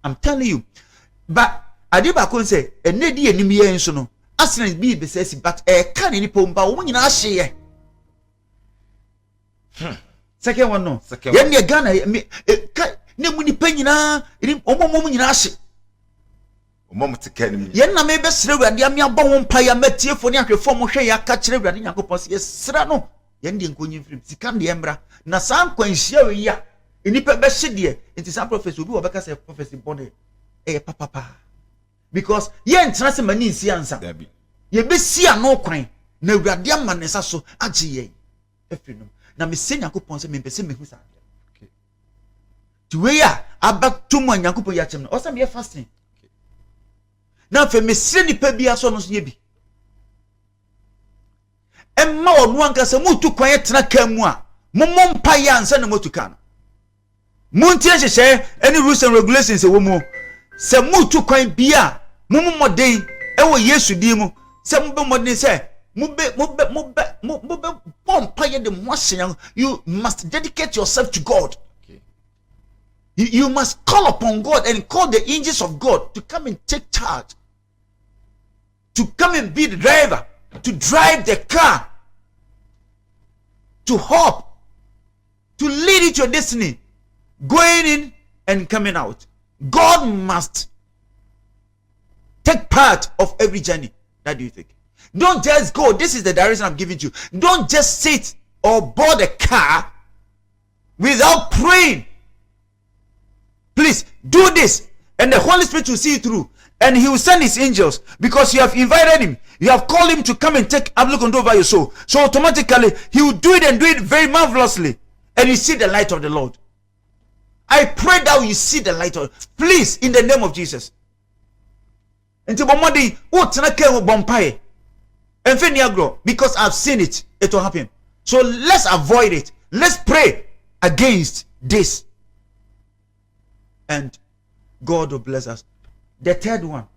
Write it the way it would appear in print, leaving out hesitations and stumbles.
I'm telling you. But Adiba can say, a nedi and me and so no. Aslan be besesi, but a can any pomba woman in share. Second one, no. Second one. Yen Ghana, me, Nemuni Penina, Omo in Ashi. Moment to Kenny. Yen na me best read, Yamia Bon Paya Metia for Yaku form Shea catch read in Yakopos, yes, Serrano. Yen didn't go in from Sikan the Embra. Na Sam Quenchia ya. In the best shit, it is a prophecy who will a prophecy body. Papa. Because yen trans mani si answer. Ye be see no crime. No radium man is so agie. Efrinum. Na me say Yakupon se me pese me hu sa. Okay. To we ya about 2 months Yakupon yachem no. Osam ye fasting. Na fe me se ni pa bia so no so ye bi. Emma onu anka se mutu kwan tena kan mu a. Momom pa ya ansa na motu kan. Muntie hye any rules and regulations e wo mu. Se mutu kwan bia mumu modern ewo Yesu di mu se mube modern se mube pompaye de motion. You must dedicate yourself to God. Okay. You must call upon God and call the angels of God to come and take charge, to come and be the driver, to drive the car, to hop, to lead it to your destiny, going in and coming out. God must take part of every journey. That do you think? Don't just go. This is the direction I'm giving you. Don't just sit or board a car without praying. Please do this, and the Holy Spirit will see you through, and He will send His angels because you have invited Him. You have called Him to come and take absolute control over your soul. So automatically He will do it and do it very marvelously, and you see the light of the Lord. I pray that you see the light of, please, in the name of Jesus. Until Bomodi, what Bompaye and Feniagro, because I've seen it, it will happen. So let's avoid it. Let's pray against this, and God will bless us. The third one,